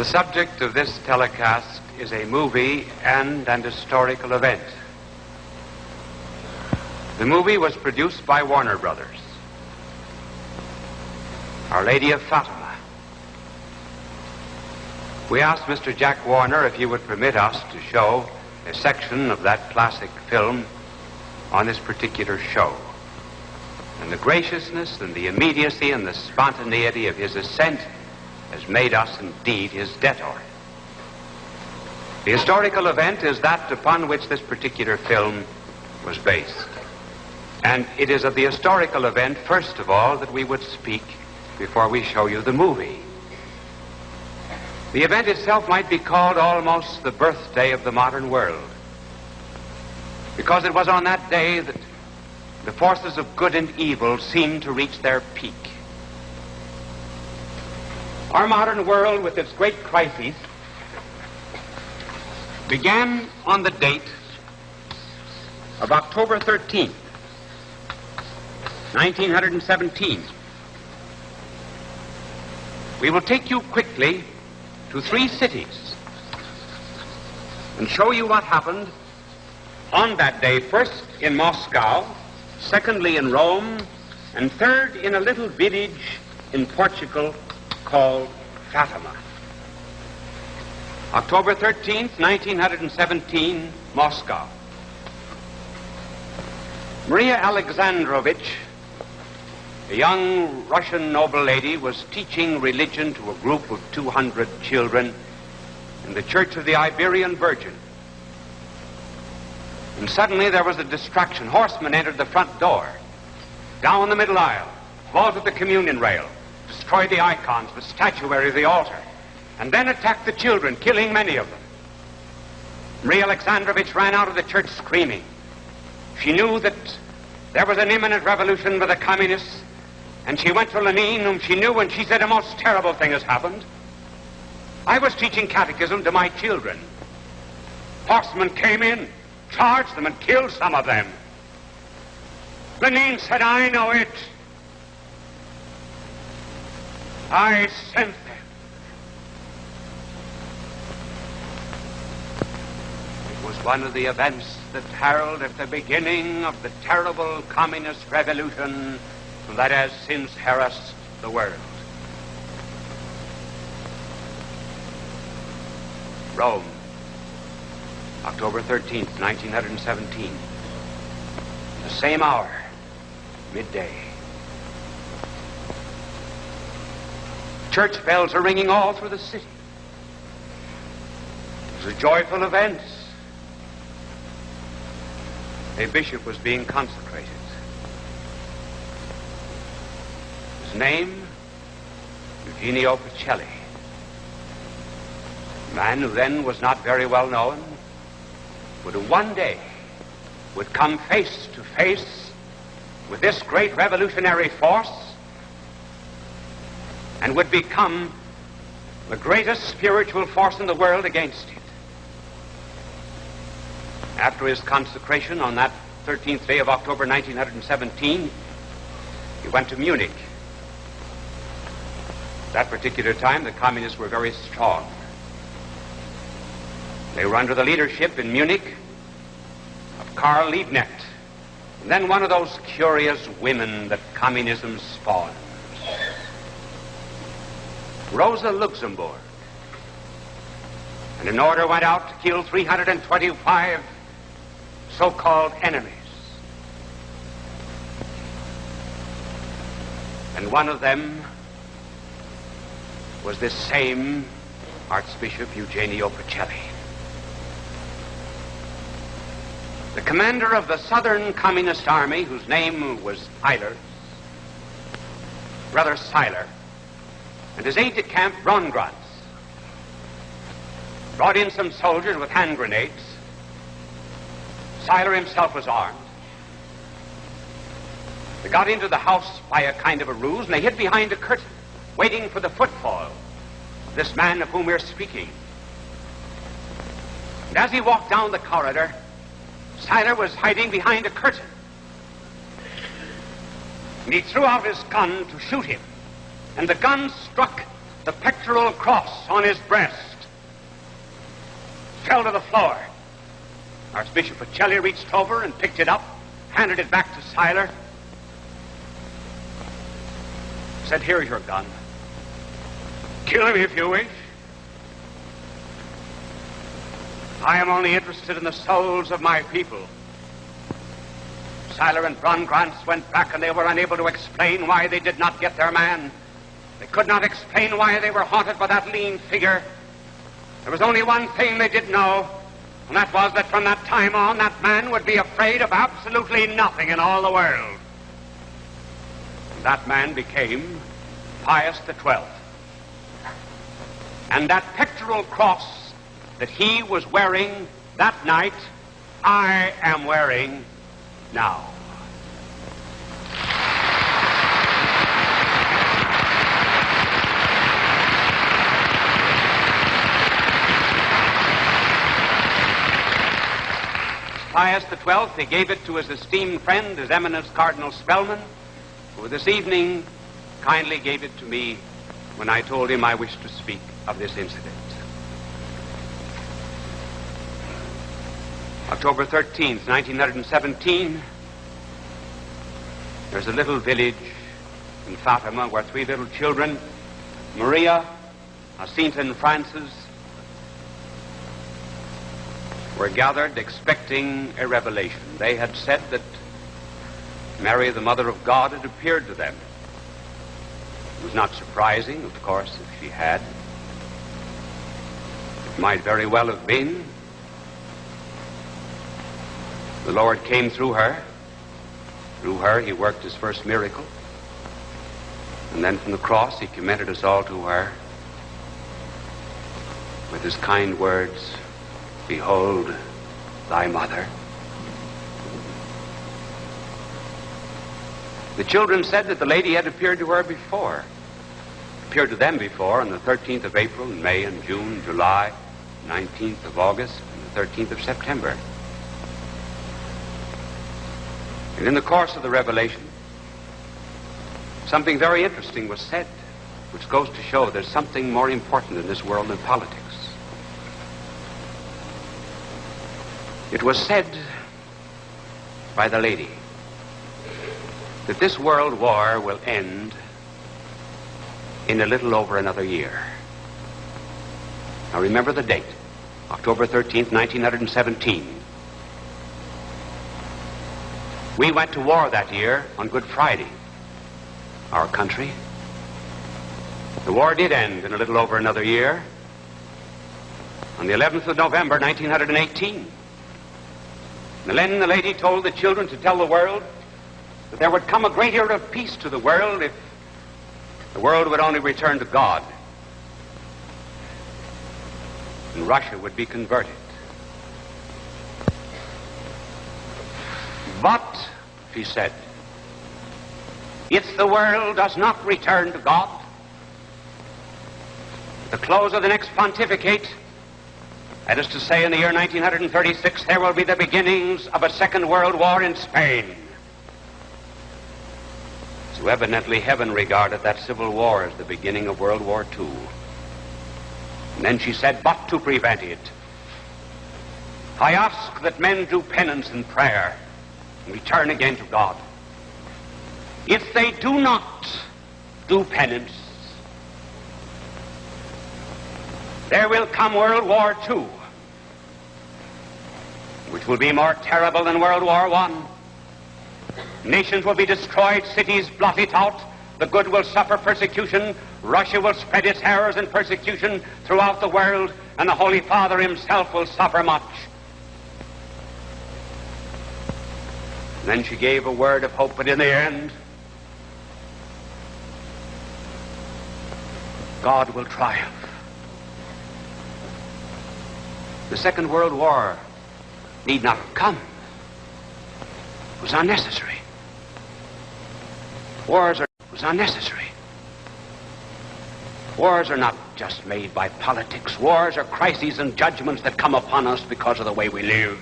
The subject of this telecast is a movie and an historical event. The movie was produced by Warner Brothers. Our Lady of Fatima. We asked Mr. Jack Warner if he would permit us to show a section of that classic film on this particular show. And the graciousness and the immediacy and the spontaneity of his assent has made us indeed his debtor. The historical event is that upon which this particular film was based. And it is of the historical event, first of all, that we would speak before we show you the movie. The event itself might be called almost the birthday of the modern world, because it was on that day that the forces of good and evil seemed to reach their peak. Our modern world, with its great crises, began on the date of October 13th, 1917. We will take you quickly to 3 cities and show you what happened on that day, first in Moscow, secondly in Rome, and third in a little village in Portugal called Fatima. October 13th, 1917, Moscow. Maria Alexandrovich, a young Russian noble lady, was teaching religion to a group of 200 children in the Church of the Iberian Virgin. And suddenly there was a distraction. Horsemen entered the front door, down the middle aisle, vaulted the communion rail, destroyed the icons, the statuary of the altar, and then attacked the children, killing many of them. Maria Alexandrovich ran out of the church screaming. She knew that there was an imminent revolution by the communists, and she went to Lenin, whom she knew, and she said, "A most terrible thing has happened. I was teaching catechism to my children. Horsemen came in, charged them, and killed some of them. Lenin said, 'I know it. I sent them.'" It was one of the events that heralded the beginning of the terrible communist revolution that has since harassed the world. Rome, October 13th, 1917. The same hour, midday. Church bells are ringing all through the city. It was a joyful event. A bishop was being consecrated. His name, Eugenio Pacelli. A man who then was not very well known, but who one day would come face to face with this great revolutionary force and would become the greatest spiritual force in the world against it. After his consecration on that 13th day of October 1917, he went to Munich. At that particular time, the communists were very strong. They were under the leadership in Munich of Karl Liebknecht, and then one of those curious women that communism spawns, Rosa Luxemburg. And an order went out to kill 325 so-called enemies. And one of them was this same Archbishop Eugenio Pacelli. The commander of the Southern Communist Army, whose name was Brother Seiler, and his aide-de-camp, Brongratz, brought in some soldiers with hand grenades. Seiler himself was armed. They got into the house by a kind of a ruse, and they hid behind a curtain, waiting for the footfall of this man of whom we're speaking. And as he walked down the corridor, Seiler was hiding behind a curtain. And he threw out his gun to shoot him. And the gun struck the pectoral cross on his breast fell to the floor. Archbishop Pacelli reached over and picked it up, handed it back to Seiler, said, "Here's your gun. Kill him if you wish. I am only interested in the souls of my people." Seiler and Brongrance went back, and they were unable to explain why they did not get their man. They could not explain why they were haunted by that lean figure. There was only one thing they did know, and that was that from that time on, that man would be afraid of absolutely nothing in all the world. And that man became Pius XII. And that pectoral cross that he was wearing that night, I am wearing now. Pius XII, he gave it to his esteemed friend, His Eminence Cardinal Spellman, who this evening kindly gave it to me when I told him I wished to speak of this incident. October 13th, 1917, there's a little village in Fatima where three little children, Maria, Jacinta, and Francis, were gathered expecting a revelation. They had said that Mary, the Mother of God, had appeared to them. It was not surprising, of course, if she had. It might very well have been. The Lord came through her. Through her, he worked his first miracle. And then from the cross, he commended us all to her with his kind words, "Behold thy mother." The children said that the lady had appeared to her before, appeared to them before on the 13th of April, and May and June, July, 19th of August, and the 13th of September. And in the course of the revelation, something very interesting was said, which goes to show there's something more important in this world than politics. It was said by the lady that this world war will end in a little over another year. Now remember the date, October 13th, 1917. We went to war that year on Good Friday, our country. The war did end in a little over another year on the 11th of November, 1918. And then the lady told the children to tell the world that there would come a great era of peace to the world if the world would only return to God. And Russia would be converted. But, she said, if the world does not return to God, at the close of the next pontificate, that is to say in the year 1936, there will be the beginnings of a second world war in Spain. So evidently heaven regarded that civil war as the beginning of World War II. And then she said, but to prevent it, I ask that men do penance and prayer and return again to God. If they do not do penance, there will come World War II, which will be more terrible than World War I. Nations will be destroyed, cities blotted out, the good will suffer persecution, Russia will spread its errors and persecution throughout the world, and the Holy Father himself will suffer much. And then she gave a word of hope, but in the end, God will triumph. The Second World War need not have come. It was unnecessary. Wars are not just made by politics. Wars are crises and judgments that come upon us because of the way we live.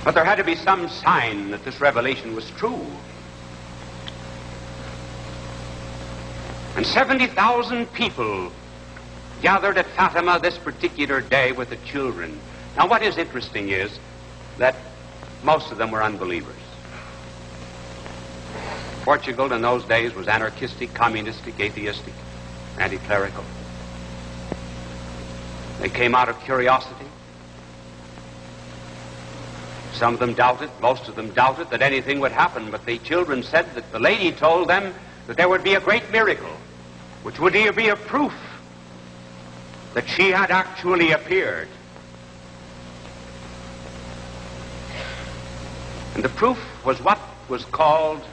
But there had to be some sign that this revelation was true. And 70,000 people gathered at Fatima this particular day with the children. Now, what is interesting is that most of them were unbelievers. Portugal in those days was anarchistic, communistic, atheistic, anti-clerical. They came out of curiosity. Some of them doubted, most of them doubted that anything would happen, but the children said that the lady told them that there would be a great miracle, which would be a proof that she had actually appeared. And the proof was what was called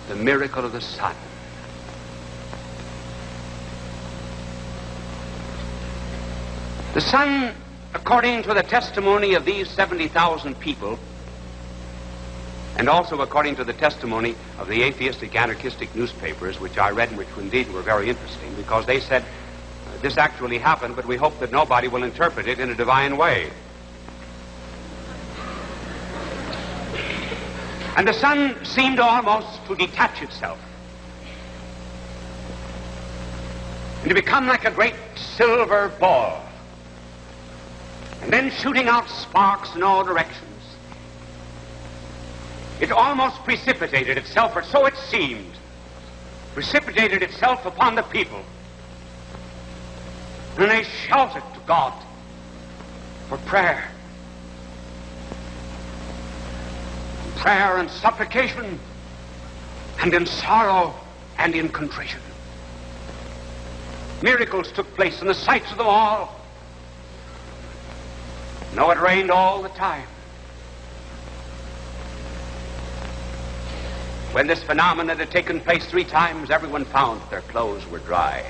the miracle of the sun. The sun, according to the testimony of these 70,000 people, and also according to the testimony of the atheistic, anarchistic newspapers, which I read and which indeed were very interesting, because they said, this actually happened, but we hope that nobody will interpret it in a divine way. And the sun seemed almost to detach itself and to become like a great silver ball, and then shooting out sparks in all directions. It almost precipitated itself, or so it seemed, precipitated itself upon the people. And they shouted to God for prayer. Prayer and supplication, and in sorrow and in contrition. Miracles took place in the sights of them all. No, it rained all the time. When this phenomenon had taken place 3 times, everyone found that their clothes were dry.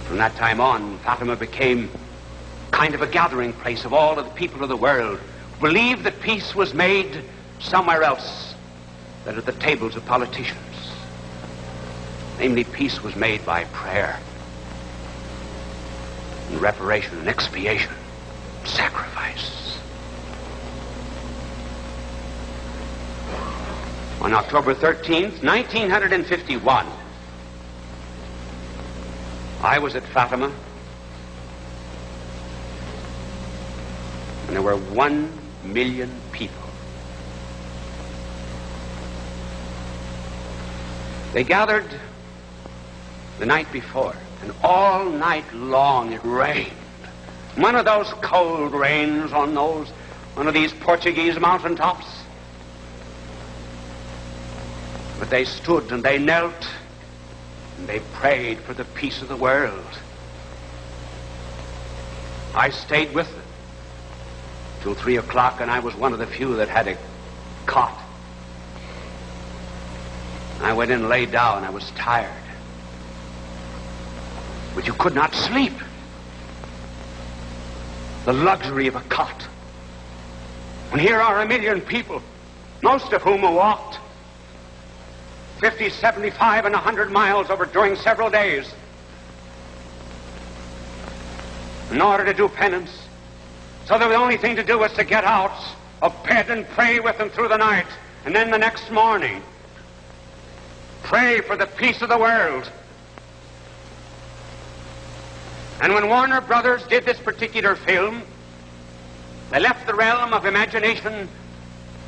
From that time on, Fatima became kind of a gathering place of all of the people of the world who believed that peace was made somewhere else than at the tables of politicians. Namely, peace was made by prayer and reparation and expiation, sacrifice. On October 13th, 1951, I was at Fatima, and there were 1 million people. They gathered the night before, and all night long it rained. One of those cold rains on one of these Portuguese mountaintops. But they stood and they knelt and they prayed for the peace of the world. I stayed with them till 3 o'clock, and I was one of the few that had a cot. I went in and laid down. I was tired. But you could not sleep. The luxury of a cot. And here are 1 million people, most of whom have walked 50, 75, and 100 miles over during several days in order to do penance. So the only thing to do was to get out of bed and pray with them through the night, and then the next morning pray for the peace of the world. And when Warner Brothers did this particular film, they left the realm of imagination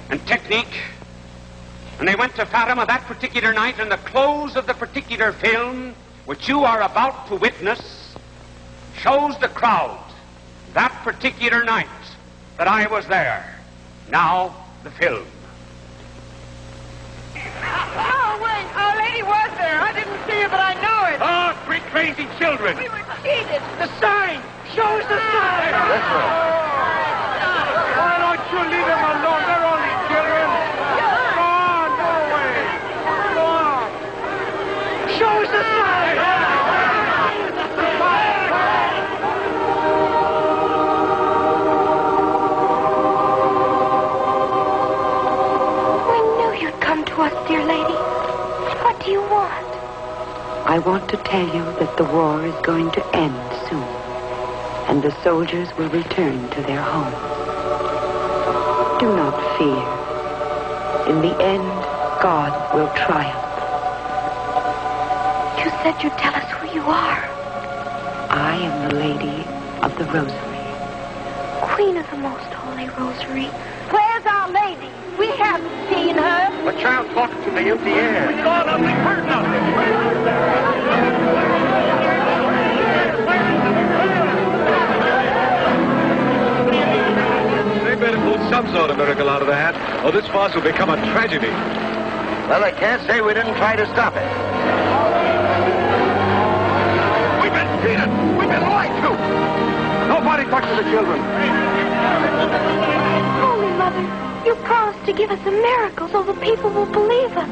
and technique, and they went to Fatima that particular night, and the close of the particular film, which you are about to witness, shows the crowd that particular night that I was there. Now, the film. Oh, wait, Our Lady was there. I didn't see her, but I know it. Oh, 3 crazy children. We were cheated. The sign! Show us the sign! Why don't you leave them alone? They're only children. Go on, go away. Go on. Show us the sign. We knew you'd come to us, dear lady. What do you want? I want to tell you that the war is going to end soon, and the soldiers will return to their homes. Do not fear. In the end, God will triumph. You said you'd tell us who you are. I am the Lady of the Rosary. Queen of the Most Holy Rosary. Where's Our Lady? We haven't seen her. The child talks to the empty air. We saw nothing, heard nothing. They better pull some sort of miracle out of the hat, or this farce will become a tragedy. Well, they can't say we didn't try to stop it. We've been cheated. We've been lied to. Nobody touches the children. Holy Mother, you promised to give us a miracle so the people will believe us.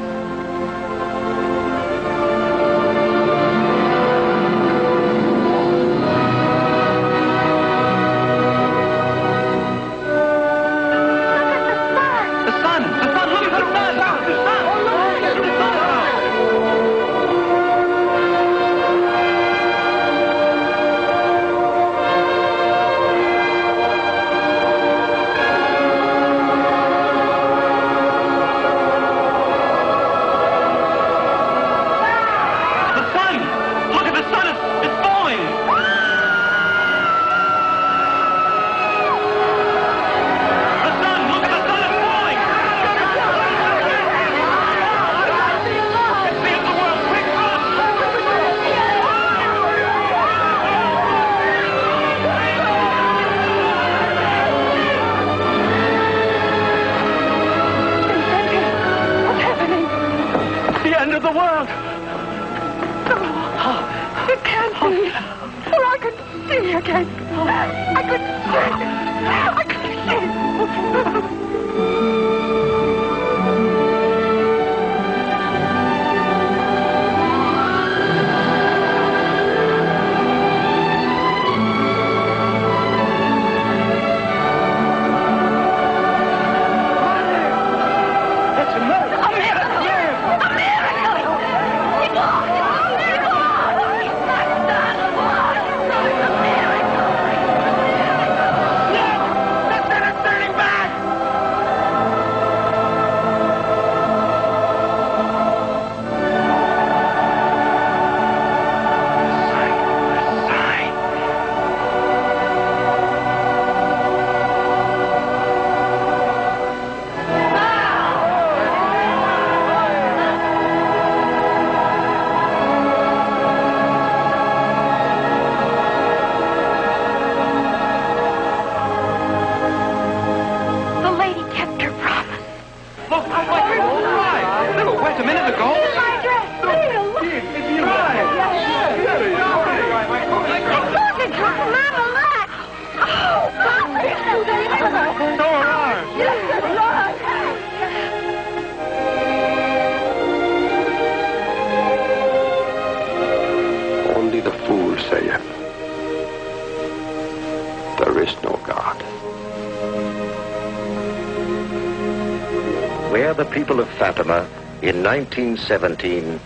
Where the people of Fatima in 1917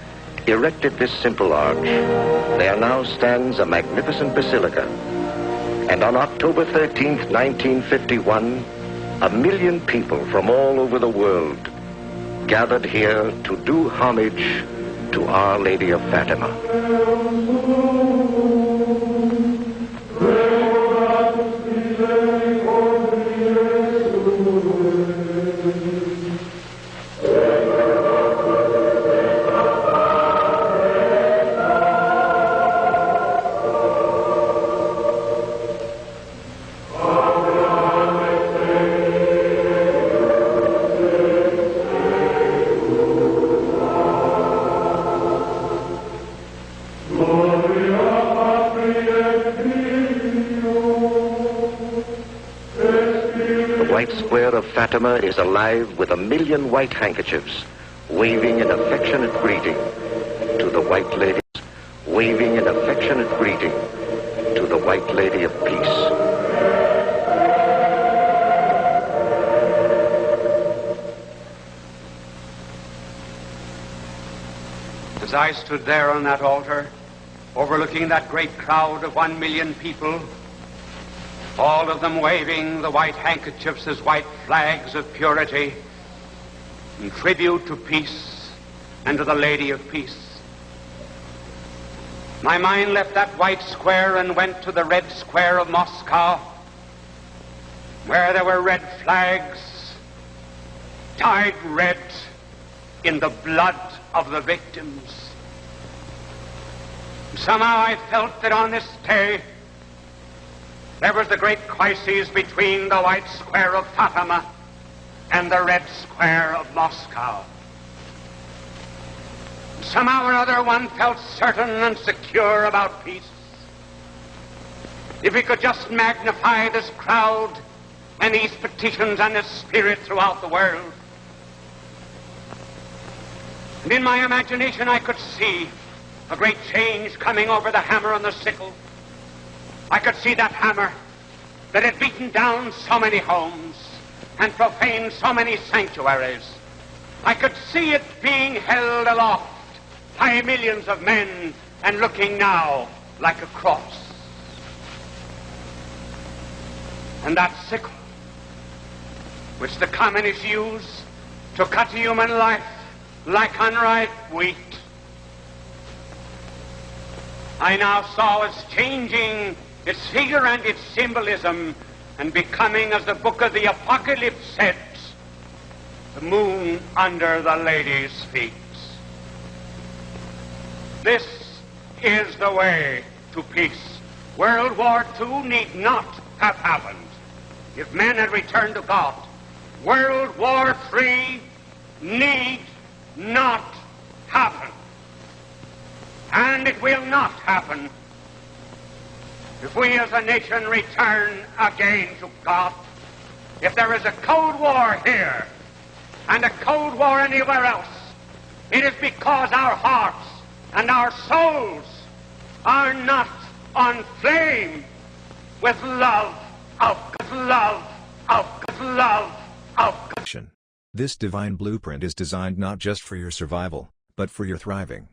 erected this simple arch, there now stands a magnificent basilica. And on October 13th, 1951, 1 million people from all over the world gathered here to do homage to Our Lady of Fatima. Fatima is alive with 1 million white handkerchiefs, waving an affectionate greeting to the White Lady, waving an affectionate greeting to the White Lady of Peace. As I stood there on that altar, overlooking that great crowd of 1 million people, all of them waving the white handkerchiefs as white flags of purity, in tribute to peace and to the Lady of Peace. My mind left that white square and went to the red square of Moscow, where there were red flags dyed red in the blood of the victims. Somehow I felt that on this day there was the great crisis between the white square of Fatima and the red square of Moscow. Somehow or other one felt certain and secure about peace. If we could just magnify this crowd and these petitions and this spirit throughout the world. And in my imagination I could see a great change coming over the hammer and the sickle. I could see that hammer that had beaten down so many homes and profaned so many sanctuaries. I could see it being held aloft by millions of men and looking now like a cross. And that sickle, which the communists use to cut human life like unripe wheat, I now saw as changing its figure and its symbolism and becoming, as the book of the Apocalypse said, the moon under the lady's feet. This is the way to peace. World War II need not have happened if men had returned to God. World War III need not happen. And it will not happen if we as a nation return again to God. If there is a Cold War here and a Cold War anywhere else, it is because our hearts and our souls are not on flame with love of action. This divine blueprint is designed not just for your survival, but for your thriving.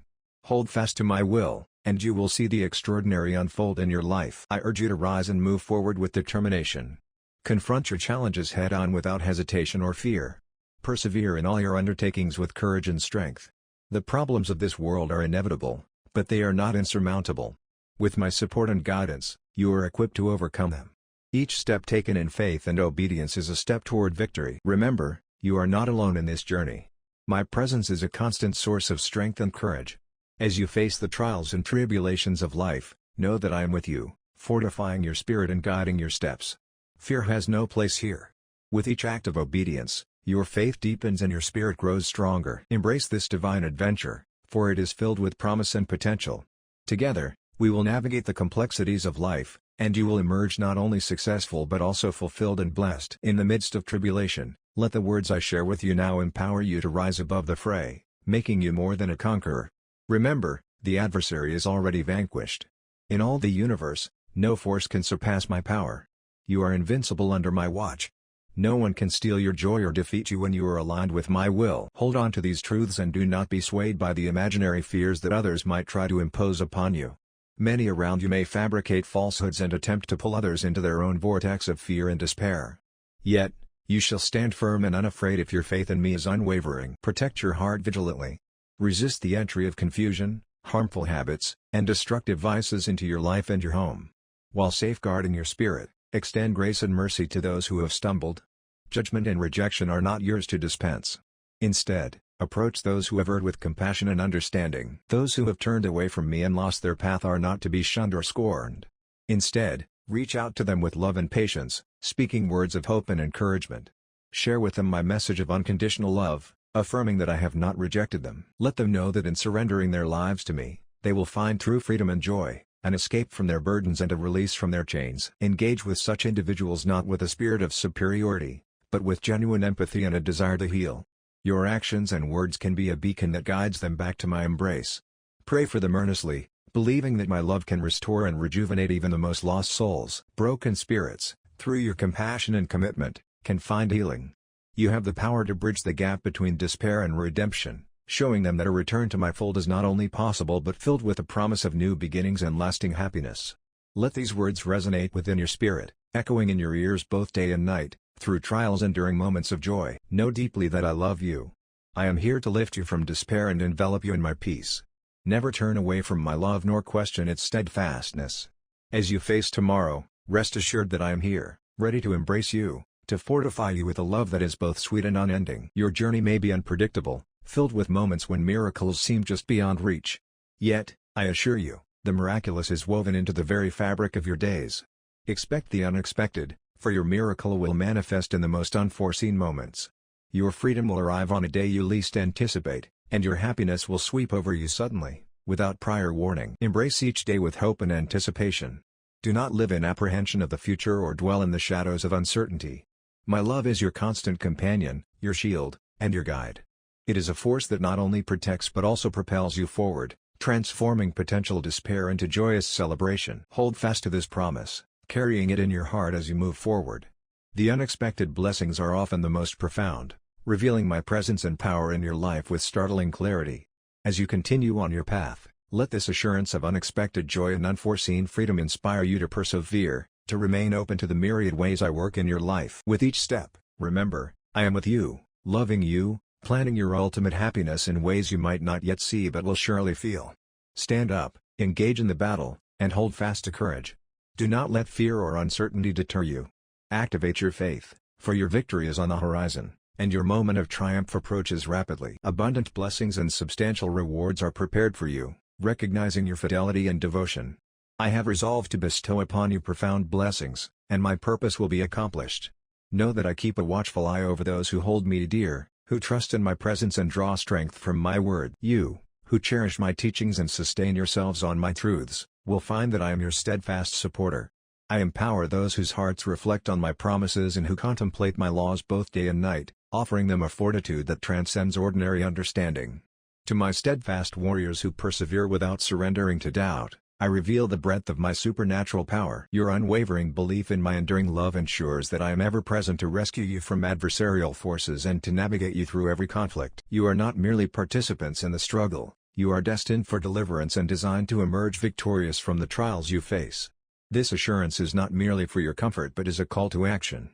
Hold fast to my will, and you will see the extraordinary unfold in your life. I urge you to rise and move forward with determination. Confront your challenges head-on without hesitation or fear. Persevere in all your undertakings with courage and strength. The problems of this world are inevitable, but they are not insurmountable. With my support and guidance, you are equipped to overcome them. Each step taken in faith and obedience is a step toward victory. Remember, you are not alone in this journey. My presence is a constant source of strength and courage. As you face the trials and tribulations of life, know that I am with you, fortifying your spirit and guiding your steps. Fear has no place here. With each act of obedience, your faith deepens and your spirit grows stronger. Embrace this divine adventure, for it is filled with promise and potential. Together, we will navigate the complexities of life, and you will emerge not only successful but also fulfilled and blessed. In the midst of tribulation, let the words I share with you now empower you to rise above the fray, making you more than a conqueror. Remember, the adversary is already vanquished. In all the universe, no force can surpass my power. You are invincible under my watch. No one can steal your joy or defeat you when you are aligned with my will. Hold on to these truths and do not be swayed by the imaginary fears that others might try to impose upon you. Many around you may fabricate falsehoods and attempt to pull others into their own vortex of fear and despair. Yet, you shall stand firm and unafraid if your faith in me is unwavering. Protect your heart vigilantly. Resist the entry of confusion, harmful habits, and destructive vices into your life and your home. While safeguarding your spirit, extend grace and mercy to those who have stumbled. Judgment and rejection are not yours to dispense. Instead, approach those who have erred with compassion and understanding. Those who have turned away from me and lost their path are not to be shunned or scorned. Instead, reach out to them with love and patience, speaking words of hope and encouragement. Share with them my message of unconditional love, affirming that I have not rejected them. Let them know that in surrendering their lives to me, they will find true freedom and joy, an escape from their burdens and a release from their chains. Engage with such individuals not with a spirit of superiority, but with genuine empathy and a desire to heal. Your actions and words can be a beacon that guides them back to my embrace. Pray for them earnestly, believing that my love can restore and rejuvenate even the most lost souls. Broken spirits, through your compassion and commitment, can find healing. You have the power to bridge the gap between despair and redemption, showing them that a return to my fold is not only possible but filled with the promise of new beginnings and lasting happiness. Let these words resonate within your spirit, echoing in your ears both day and night, through trials and during moments of joy. Know deeply that I love you. I am here to lift you from despair and envelop you in my peace. Never turn away from my love nor question its steadfastness. As you face tomorrow, rest assured that I am here, ready to embrace you, to fortify you with a love that is both sweet and unending. Your journey may be unpredictable, filled with moments when miracles seem just beyond reach. Yet, I assure you, the miraculous is woven into the very fabric of your days. Expect the unexpected, for your miracle will manifest in the most unforeseen moments. Your freedom will arrive on a day you least anticipate, and your happiness will sweep over you suddenly, without prior warning. Embrace each day with hope and anticipation. Do not live in apprehension of the future or dwell in the shadows of uncertainty. My love is your constant companion, your shield, and your guide. It is a force that not only protects but also propels you forward, transforming potential despair into joyous celebration. Hold fast to this promise, carrying it in your heart as you move forward. The unexpected blessings are often the most profound, revealing my presence and power in your life with startling clarity. As you continue on your path, let this assurance of unexpected joy and unforeseen freedom inspire you to persevere, to remain open to the myriad ways I work in your life. With each step, remember, I am with you, loving you, planning your ultimate happiness in ways you might not yet see but will surely feel. Stand up, engage in the battle, and hold fast to courage. Do not let fear or uncertainty deter you. Activate your faith, for your victory is on the horizon, and your moment of triumph approaches rapidly. Abundant blessings and substantial rewards are prepared for you, recognizing your fidelity and devotion. I have resolved to bestow upon you profound blessings, and my purpose will be accomplished. Know that I keep a watchful eye over those who hold me dear, who trust in my presence and draw strength from my word. You, who cherish my teachings and sustain yourselves on my truths, will find that I am your steadfast supporter. I empower those whose hearts reflect on my promises and who contemplate my laws both day and night, offering them a fortitude that transcends ordinary understanding. To my steadfast warriors who persevere without surrendering to doubt, I reveal the breadth of my supernatural power. Your unwavering belief in my enduring love ensures that I am ever present to rescue you from adversarial forces and to navigate you through every conflict. You are not merely participants in the struggle, you are destined for deliverance and designed to emerge victorious from the trials you face. This assurance is not merely for your comfort but is a call to action.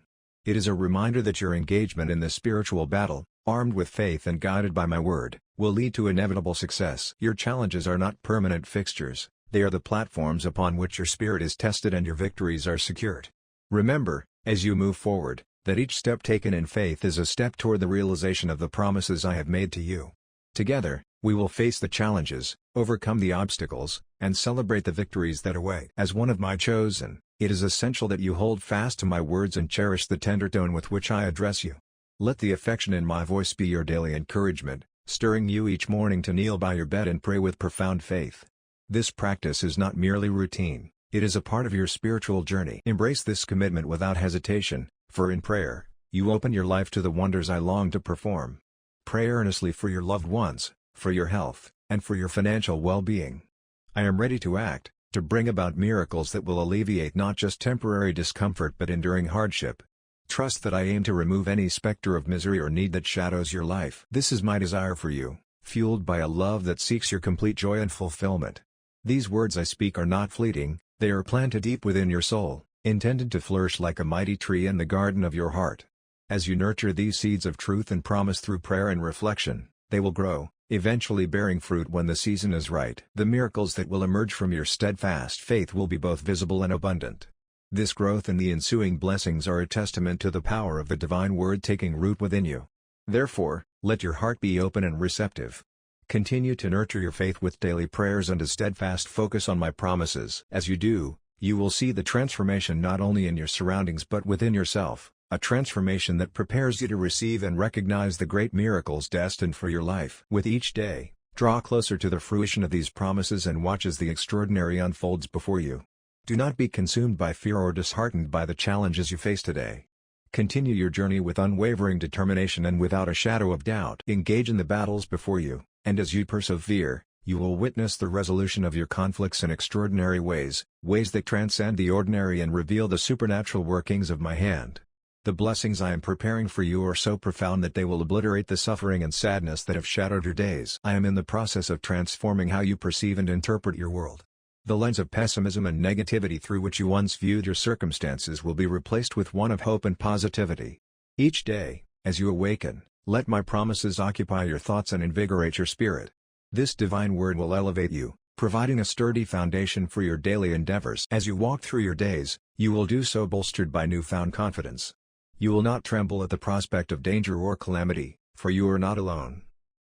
It is a reminder that your engagement in this spiritual battle, armed with faith and guided by my word, will lead to inevitable success. Your challenges are not permanent fixtures. They are the platforms upon which your spirit is tested and your victories are secured. Remember, as you move forward, that each step taken in faith is a step toward the realization of the promises I have made to you. Together, we will face the challenges, overcome the obstacles, and celebrate the victories that await. As one of my chosen, it is essential that you hold fast to my words and cherish the tender tone with which I address you. Let the affection in my voice be your daily encouragement, stirring you each morning to kneel by your bed and pray with profound faith. This practice is not merely routine, it is a part of your spiritual journey. Embrace this commitment without hesitation, for in prayer, you open your life to the wonders I long to perform. Pray earnestly for your loved ones, for your health, and for your financial well-being. I am ready to act, to bring about miracles that will alleviate not just temporary discomfort but enduring hardship. Trust that I aim to remove any specter of misery or need that shadows your life. This is my desire for you, fueled by a love that seeks your complete joy and fulfillment. These words I speak are not fleeting, they are planted deep within your soul, intended to flourish like a mighty tree in the garden of your heart. As you nurture these seeds of truth and promise through prayer and reflection, they will grow, eventually bearing fruit when the season is right. The miracles that will emerge from your steadfast faith will be both visible and abundant. This growth and the ensuing blessings are a testament to the power of the divine word taking root within you. Therefore, let your heart be open and receptive. Continue to nurture your faith with daily prayers and a steadfast focus on my promises. As you do, you will see the transformation not only in your surroundings but within yourself, a transformation that prepares you to receive and recognize the great miracles destined for your life. With each day, draw closer to the fruition of these promises and watch as the extraordinary unfolds before you. Do not be consumed by fear or disheartened by the challenges you face today. Continue your journey with unwavering determination and without a shadow of doubt. Engage in the battles before you, and as you persevere, you will witness the resolution of your conflicts in extraordinary ways, ways that transcend the ordinary and reveal the supernatural workings of my hand. The blessings I am preparing for you are so profound that they will obliterate the suffering and sadness that have shadowed your days. I am in the process of transforming how you perceive and interpret your world. The lens of pessimism and negativity through which you once viewed your circumstances will be replaced with one of hope and positivity. Each day, as you awaken, Let my promises occupy your thoughts and invigorate your spirit. This divine word will elevate you, providing a sturdy foundation for your daily endeavors. As you walk through your days, you will do so bolstered by newfound confidence. You will not tremble at the prospect of danger or calamity, for you are not alone.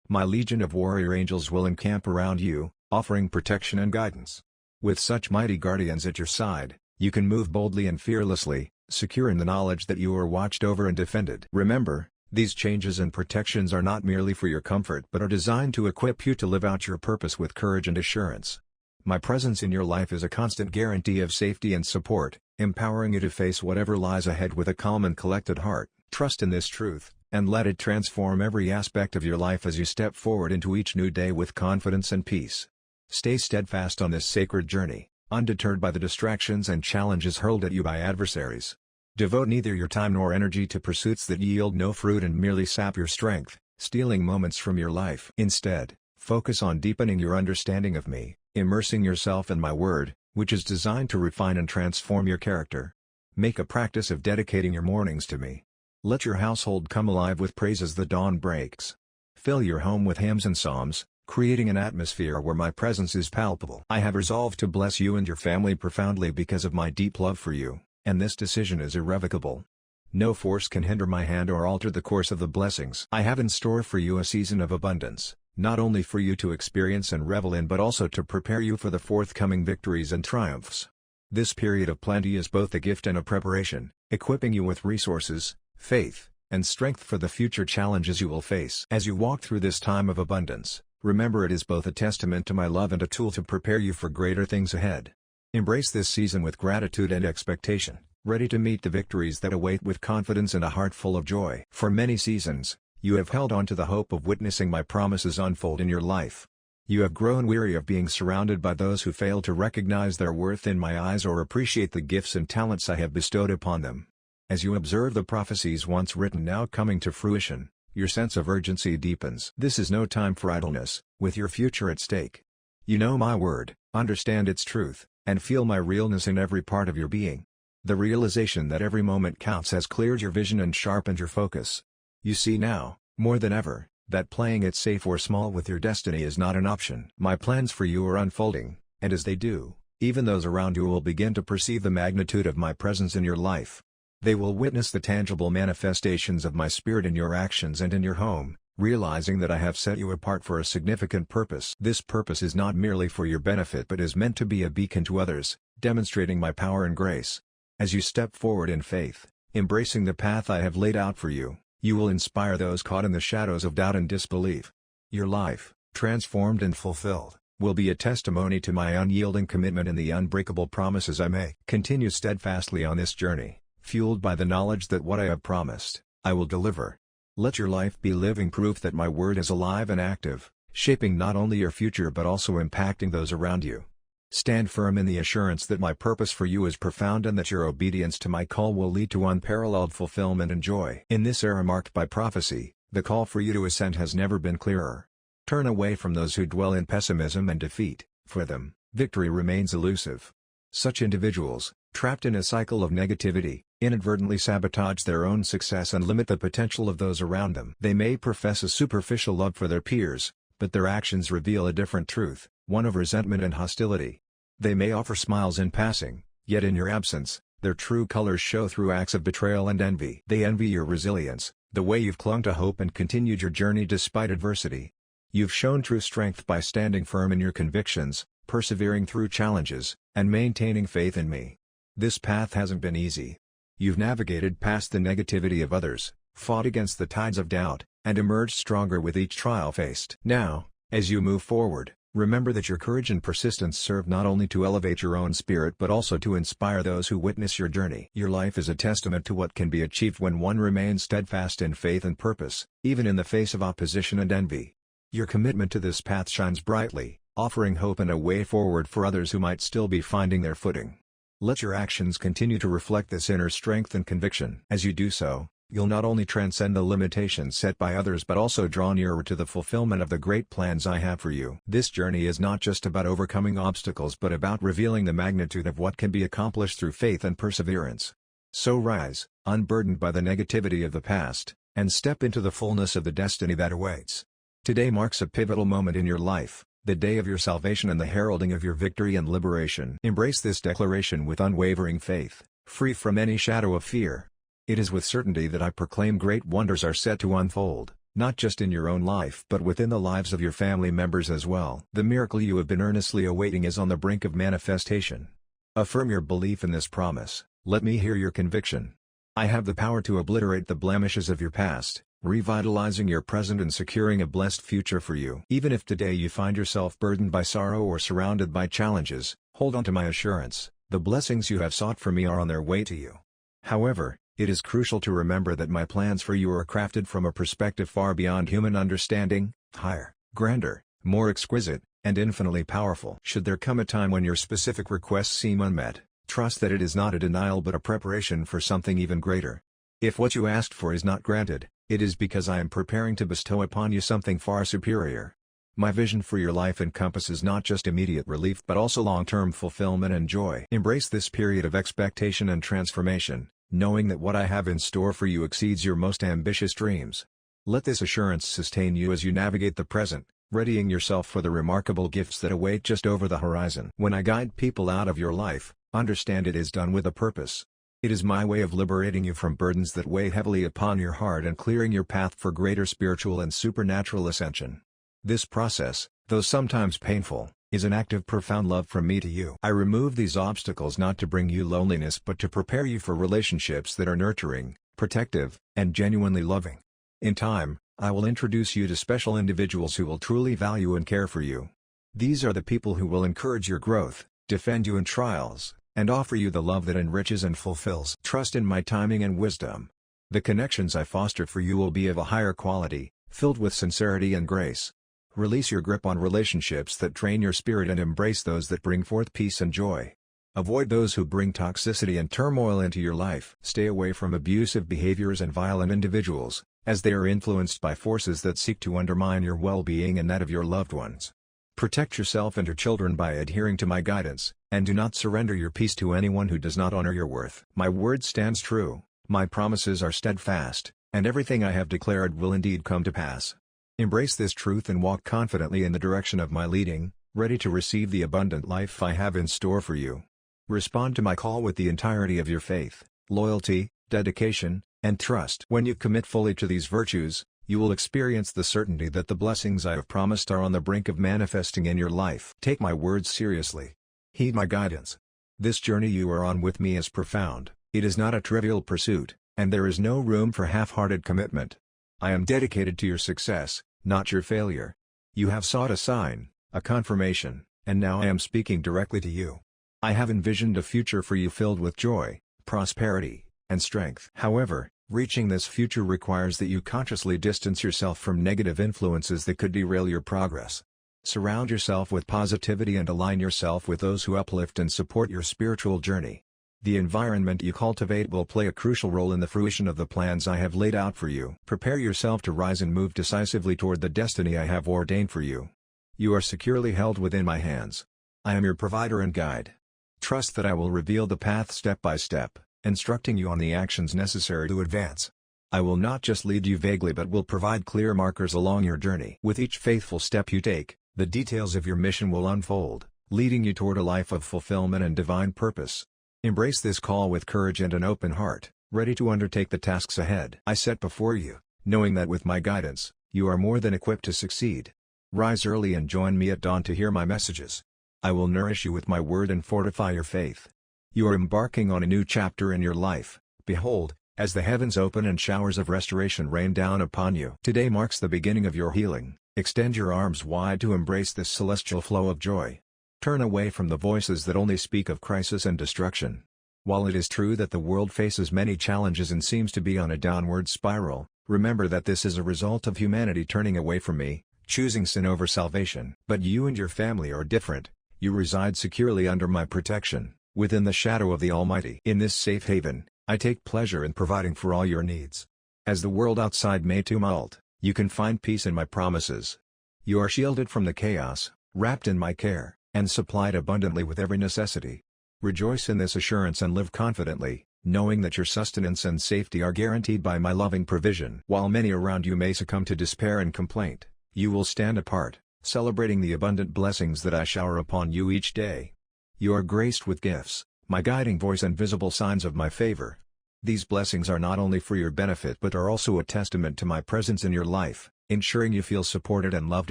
My legion of warrior angels will encamp around you, offering protection and guidance. With such mighty guardians at your side, you can move boldly and fearlessly, secure in the knowledge that you are watched over and defended. Remember, these changes and protections are not merely for your comfort but are designed to equip you to live out your purpose with courage and assurance. My presence in your life is a constant guarantee of safety and support, empowering you to face whatever lies ahead with a calm and collected heart. Trust in this truth, and let it transform every aspect of your life as you step forward into each new day with confidence and peace. Stay steadfast on this sacred journey, undeterred by the distractions and challenges hurled at you by adversaries. Devote neither your time nor energy to pursuits that yield no fruit and merely sap your strength, stealing moments from your life. Instead, focus on deepening your understanding of me, immersing yourself in my word, which is designed to refine and transform your character. Make a practice of dedicating your mornings to me. Let your household come alive with praise as the dawn breaks. Fill your home with hymns and psalms, creating an atmosphere where my presence is palpable. I have resolved to bless you and your family profoundly because of my deep love for you, and this decision is irrevocable. No force can hinder my hand or alter the course of the blessings I have in store for you, a season of abundance, not only for you to experience and revel in but also to prepare you for the forthcoming victories and triumphs. This period of plenty is both a gift and a preparation, equipping you with resources, faith, and strength for the future challenges you will face. As you walk through this time of abundance, remember it is both a testament to my love and a tool to prepare you for greater things ahead. Embrace this season with gratitude and expectation, ready to meet the victories that await with confidence and a heart full of joy. For many seasons, you have held on to the hope of witnessing my promises unfold in your life. You have grown weary of being surrounded by those who fail to recognize their worth in my eyes or appreciate the gifts and talents I have bestowed upon them. As you observe the prophecies once written now coming to fruition, your sense of urgency deepens. This is no time for idleness, with your future at stake. You know my word, understand its truth, and feel my realness in every part of your being. The realization that every moment counts has cleared your vision and sharpened your focus. You see now, more than ever, that playing it safe or small with your destiny is not an option. My plans for you are unfolding, and as they do, even those around you will begin to perceive the magnitude of my presence in your life. They will witness the tangible manifestations of my spirit in your actions and in your home, realizing that I have set you apart for a significant purpose. This purpose is not merely for your benefit but is meant to be a beacon to others, demonstrating my power and grace. As you step forward in faith, embracing the path I have laid out for you, you will inspire those caught in the shadows of doubt and disbelief. Your life, transformed and fulfilled, will be a testimony to my unyielding commitment and the unbreakable promises I make. Continue steadfastly on this journey, fueled by the knowledge that what I have promised, I will deliver. Let your life be living proof that my word is alive and active, shaping not only your future but also impacting those around you. Stand firm in the assurance that my purpose for you is profound and that your obedience to my call will lead to unparalleled fulfillment and joy. In this era marked by prophecy, the call for you to ascend has never been clearer. Turn away from those who dwell in pessimism and defeat. For them, victory remains elusive. Such individuals, trapped in a cycle of negativity, inadvertently sabotage their own success and limit the potential of those around them. They may profess a superficial love for their peers, but their actions reveal a different truth, one of resentment and hostility. They may offer smiles in passing, yet in your absence, their true colors show through acts of betrayal and envy. They envy your resilience, the way you've clung to hope and continued your journey despite adversity. You've shown true strength by standing firm in your convictions, persevering through challenges, and maintaining faith in me. This path hasn't been easy. You've navigated past the negativity of others, fought against the tides of doubt, and emerged stronger with each trial faced. Now, as you move forward, remember that your courage and persistence serve not only to elevate your own spirit but also to inspire those who witness your journey. Your life is a testament to what can be achieved when one remains steadfast in faith and purpose, even in the face of opposition and envy. Your commitment to this path shines brightly, offering hope and a way forward for others who might still be finding their footing. Let your actions continue to reflect this inner strength and conviction. As you do so, you'll not only transcend the limitations set by others but also draw nearer to the fulfillment of the great plans I have for you. This journey is not just about overcoming obstacles but about revealing the magnitude of what can be accomplished through faith and perseverance. So rise, unburdened by the negativity of the past, and step into the fullness of the destiny that awaits. Today marks a pivotal moment in your life, the day of your salvation and the heralding of your victory and liberation. Embrace this declaration with unwavering faith, free from any shadow of fear. It is with certainty that I proclaim great wonders are set to unfold, not just in your own life but within the lives of your family members as well. The miracle you have been earnestly awaiting is on the brink of manifestation. Affirm your belief in this promise. Let me hear your conviction. I have the power to obliterate the blemishes of your past, revitalizing your present and securing a blessed future for you. Even if today you find yourself burdened by sorrow or surrounded by challenges, hold on to my assurance, the blessings you have sought for me are on their way to you. However, it is crucial to remember that my plans for you are crafted from a perspective far beyond human understanding, higher, grander, more exquisite, and infinitely powerful. Should there come a time when your specific requests seem unmet, trust that it is not a denial but a preparation for something even greater. If what you asked for is not granted, it is because I am preparing to bestow upon you something far superior. My vision for your life encompasses not just immediate relief but also long-term fulfillment and joy. Embrace this period of expectation and transformation, knowing that what I have in store for you exceeds your most ambitious dreams. Let this assurance sustain you as you navigate the present, readying yourself for the remarkable gifts that await just over the horizon. When I guide people out of your life, understand it is done with a purpose. It is my way of liberating you from burdens that weigh heavily upon your heart and clearing your path for greater spiritual and supernatural ascension. This process, though sometimes painful, is an act of profound love from me to you. I remove these obstacles not to bring you loneliness but to prepare you for relationships that are nurturing, protective, and genuinely loving. In time, I will introduce you to special individuals who will truly value and care for you. These are the people who will encourage your growth, defend you in trials, and offer you the love that enriches and fulfills. Trust in my timing and wisdom. The connections I foster for you will be of a higher quality, filled with sincerity and grace. Release your grip on relationships that drain your spirit and embrace those that bring forth peace and joy. Avoid those who bring toxicity and turmoil into your life. Stay away from abusive behaviors and violent individuals, as they are influenced by forces that seek to undermine your well-being and that of your loved ones. Protect yourself and your children by adhering to my guidance, and do not surrender your peace to anyone who does not honor your worth. My word stands true, my promises are steadfast, and everything I have declared will indeed come to pass. Embrace this truth and walk confidently in the direction of my leading, ready to receive the abundant life I have in store for you. Respond to my call with the entirety of your faith, loyalty, dedication, and trust. When you commit fully to these virtues, you will experience the certainty that the blessings I have promised are on the brink of manifesting in your life. Take my words seriously. Heed my guidance. This journey you are on with me is profound, it is not a trivial pursuit, and there is no room for half-hearted commitment. I am dedicated to your success, not your failure. You have sought a sign, a confirmation, and now I am speaking directly to you. I have envisioned a future for you filled with joy, prosperity, and strength. However, reaching this future requires that you consciously distance yourself from negative influences that could derail your progress. Surround yourself with positivity and align yourself with those who uplift and support your spiritual journey. The environment you cultivate will play a crucial role in the fruition of the plans I have laid out for you. Prepare yourself to rise and move decisively toward the destiny I have ordained for you. You are securely held within my hands. I am your provider and guide. Trust that I will reveal the path step by step, instructing you on the actions necessary to advance. I will not just lead you vaguely but will provide clear markers along your journey. With each faithful step you take, the details of your mission will unfold, leading you toward a life of fulfillment and divine purpose. Embrace this call with courage and an open heart, ready to undertake the tasks ahead I set before you, knowing that with my guidance, you are more than equipped to succeed. Rise early and join me at dawn to hear my messages. I will nourish you with my word and fortify your faith. You are embarking on a new chapter in your life. Behold, as the heavens open and showers of restoration rain down upon you. Today marks the beginning of your healing. Extend your arms wide to embrace this celestial flow of joy. Turn away from the voices that only speak of crisis and destruction. While it is true that the world faces many challenges and seems to be on a downward spiral, remember that this is a result of humanity turning away from me, choosing sin over salvation. But you and your family are different. You reside securely under my protection, within the shadow of the Almighty. In this safe haven, I take pleasure in providing for all your needs. As the world outside may tumult, you can find peace in my promises. You are shielded from the chaos, wrapped in my care, and supplied abundantly with every necessity. Rejoice in this assurance and live confidently, knowing that your sustenance and safety are guaranteed by my loving provision. While many around you may succumb to despair and complaint, you will stand apart, celebrating the abundant blessings that I shower upon you each day. You are graced with gifts, my guiding voice and visible signs of my favor. These blessings are not only for your benefit but are also a testament to my presence in your life, ensuring you feel supported and loved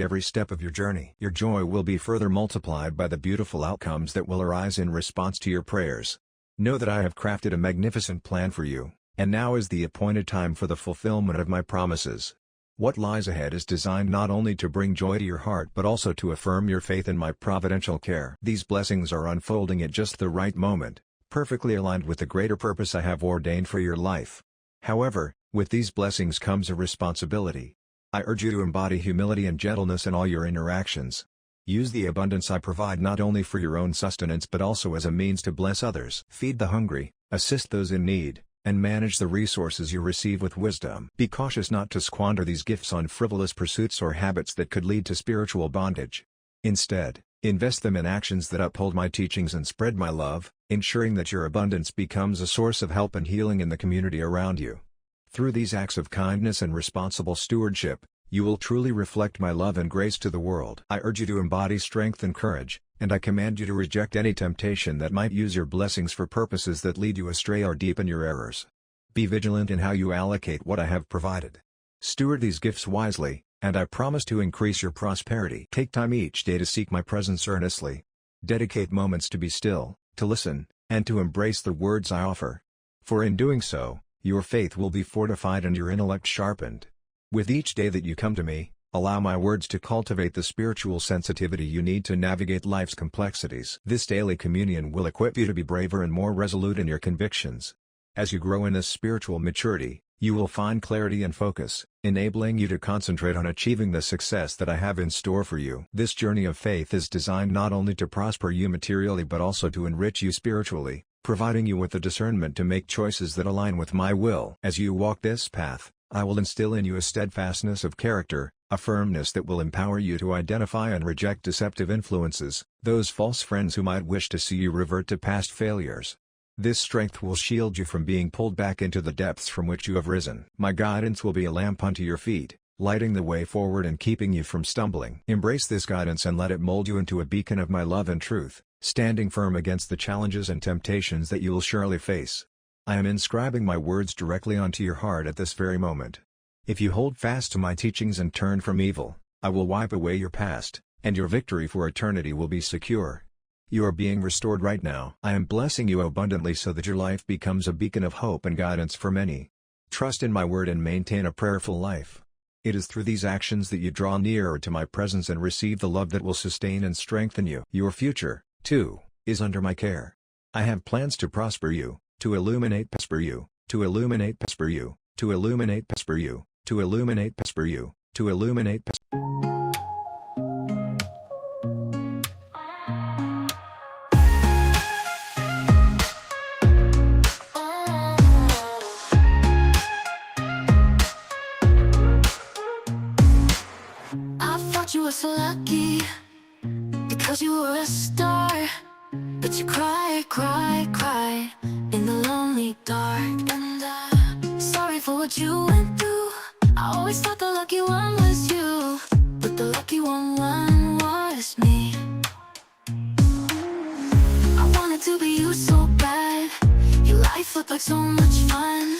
every step of your journey. Your joy will be further multiplied by the beautiful outcomes that will arise in response to your prayers. Know that I have crafted a magnificent plan for you, and now is the appointed time for the fulfillment of my promises. What lies ahead is designed not only to bring joy to your heart but also to affirm your faith in my providential care. These blessings are unfolding at just the right moment, perfectly aligned with the greater purpose I have ordained for your life. However, with these blessings comes a responsibility. I urge you to embody humility and gentleness in all your interactions. Use the abundance I provide not only for your own sustenance but also as a means to bless others. Feed the hungry, assist those in need, and manage the resources you receive with wisdom. Be cautious not to squander these gifts on frivolous pursuits or habits that could lead to spiritual bondage. Instead, invest them in actions that uphold my teachings and spread my love, ensuring that your abundance becomes a source of help and healing in the community around you. Through these acts of kindness and responsible stewardship, you will truly reflect my love and grace to the world. I urge you to embody strength and courage, and I command you to reject any temptation that might use your blessings for purposes that lead you astray or deepen your errors. Be vigilant in how you allocate what I have provided. Steward these gifts wisely, and I promise to increase your prosperity. Take time each day to seek my presence earnestly. Dedicate moments to be still, to listen, and to embrace the words I offer. For in doing so, your faith will be fortified and your intellect sharpened. With each day that you come to me, allow my words to cultivate the spiritual sensitivity you need to navigate life's complexities. This daily communion will equip you to be braver and more resolute in your convictions. As you grow in this spiritual maturity, you will find clarity and focus, enabling you to concentrate on achieving the success that I have in store for you. This journey of faith is designed not only to prosper you materially but also to enrich you spiritually, providing you with the discernment to make choices that align with my will. As you walk this path, I will instill in you a steadfastness of character, a firmness that will empower you to identify and reject deceptive influences, those false friends who might wish to see you revert to past failures. This strength will shield you from being pulled back into the depths from which you have risen. My guidance will be a lamp unto your feet, lighting the way forward and keeping you from stumbling. Embrace this guidance and let it mold you into a beacon of my love and truth, standing firm against the challenges and temptations that you will surely face. I am inscribing my words directly onto your heart at this very moment. If you hold fast to my teachings and turn from evil, I will wipe away your past, and your victory for eternity will be secure. You are being restored right now. I am blessing you abundantly so that your life becomes a beacon of hope and guidance for many. Trust in my word and maintain a prayerful life. It is through these actions that you draw nearer to my presence and receive the love that will sustain and strengthen you. Your future, too, is under my care. I have plans to prosper you, to illuminate you, to illuminate you, to illuminate you, to illuminate you, to illuminate I thought you were so lucky because you were a star, but you cry, cry, cry in the lonely dark. And I'm sorry for what you went through. I always thought the lucky one was you, but the lucky one was me. I wanted to be you so bad. Your life looked like so much fun.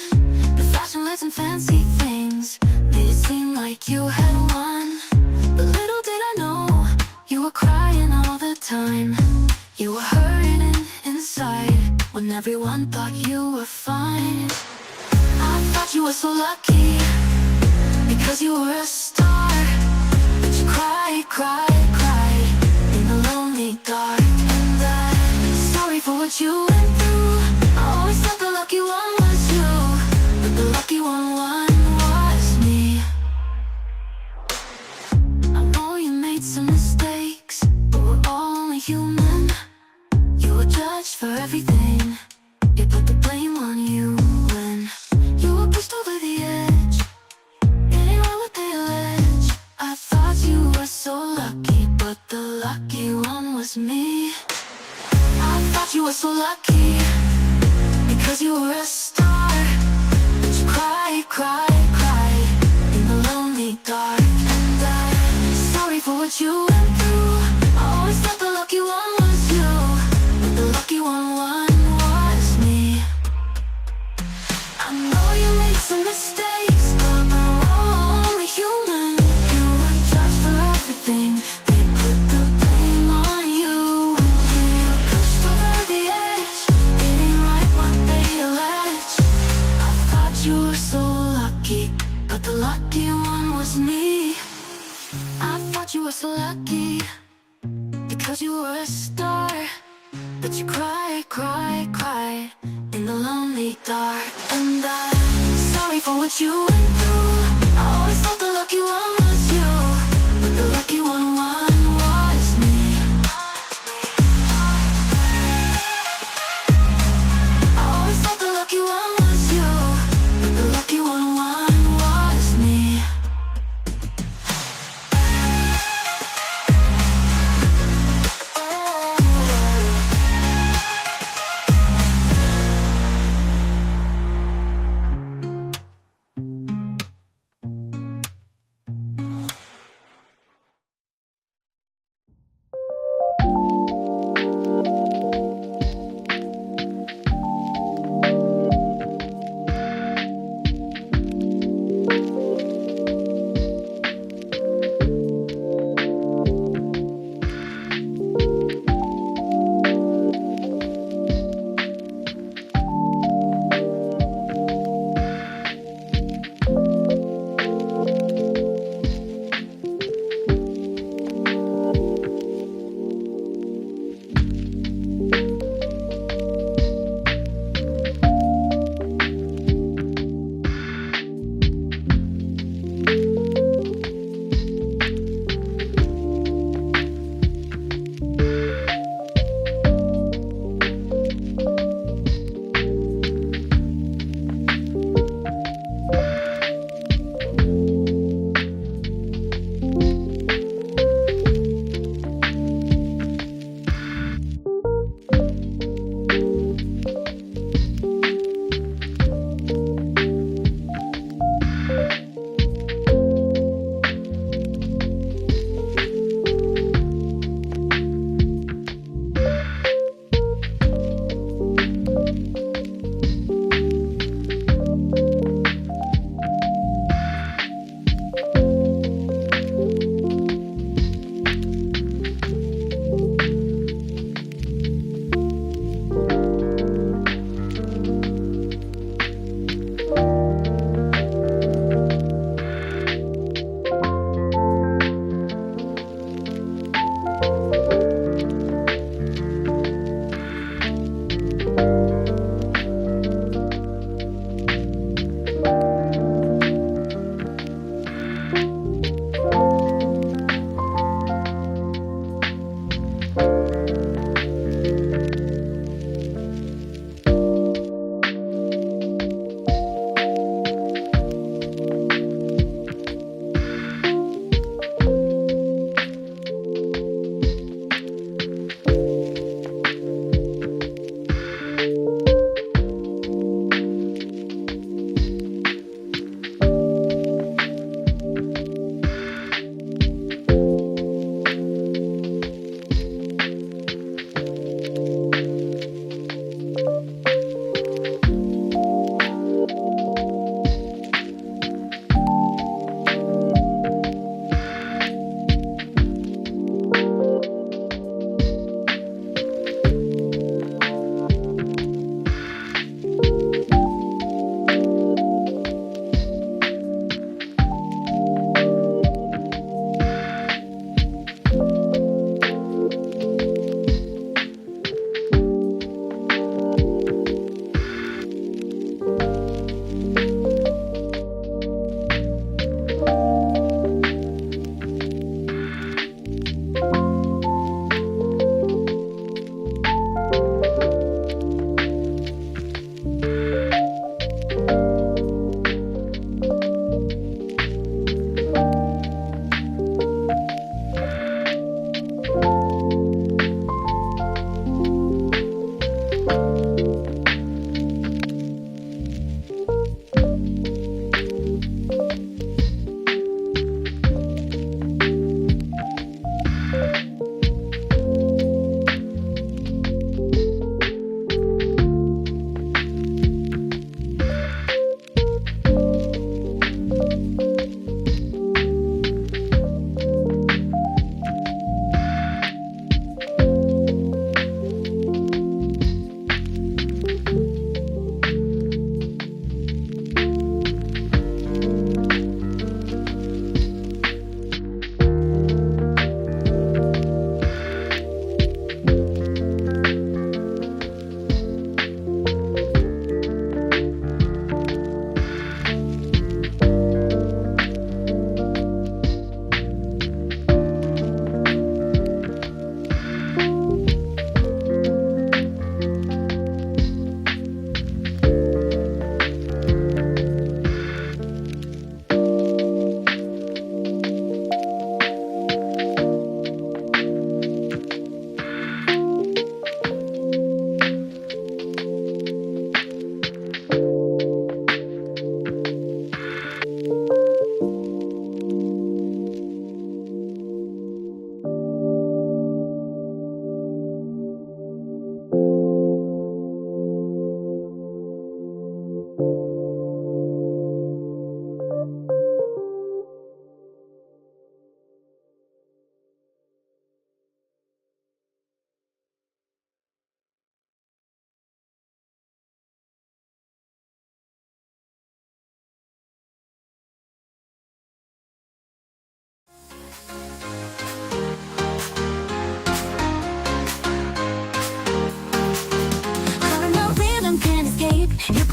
The fashion lights and fancy things made it seem like you had won. But little did I know, you were crying all the time. You were hurting inside when everyone thought you were fine. I thought you were so lucky because you were a star, but you cry, cry, cry in the lonely dark. And I'm sorry for what you went through. I always thought the lucky one was you, but the lucky one was me. I know you made some mistakes, but we're all only human. You were judged for everything. They put the blame on you when you were pushed over the edge. Getting right what they allege. I thought you were so lucky, but the lucky one was me. I thought you were so lucky because because you were a star. But you cried, cried, cried in the lonely dark. And I'm sorry for what you went through. I always thought the lucky one was you, but the lucky one was me. I know you made some mistakes, but we're all only human. You were judged for everything. They put the blame on you. You were pushed over the edge, getting right what they allege. I thought you were so lucky, but the lucky one was me. I thought you were so lucky, because you were a star. But you cried, cried, cried in the lonely dark. And I'm sorry for what you went through. I always thought the lucky one was you, but the lucky one was me. I always thought the lucky one was you, but the lucky one was me.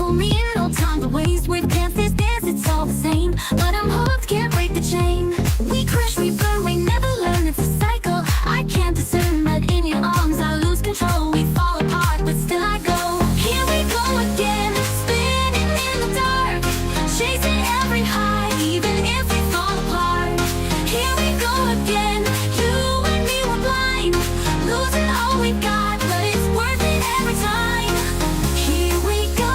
show me in no time the ways we've danced this dance, it's all the same. But I'm hooked, can't break the chain. We crash, we burn, we never learn, it's a cycle. I can't discern, but in your arms I lose control. We fall apart, but still I go. Here we go again, spinning in the dark, chasing every high, even if we fall apart. Here we go again, you and me were blind, losing all we got, but it's worth it every time. Here we go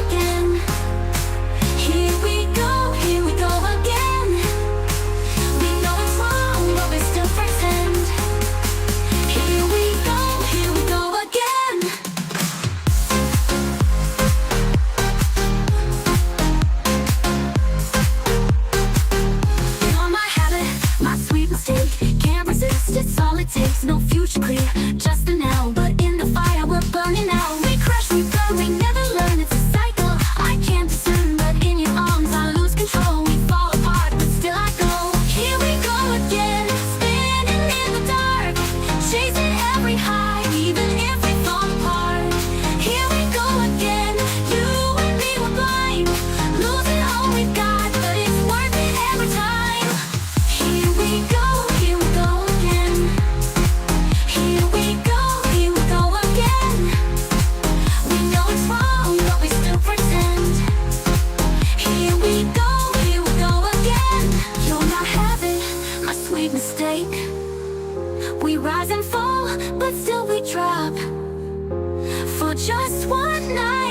again. Here we go again. We know it's wrong, but we still pretend. Here we go again. You're my habit, my sweet mistake. Can't resist, it's all it takes. No future clear, just the now. But in the fire, we're burning out. We crash, we burn, we never learn. It's a cycle. I can't discern, but in your arms I lose control. We fall apart, but still I go. Here we go again, spinning in the dark, chasing every high, even if we fall apart. Here we go again, you and me were blind, losing all we got, but it's worth it every time. Here we go again. Here we go again. We know it's wrong, but we still pretend. Here we go again. You're my habit, my sweet mistake. We rise and fall, but still we drop. For just one night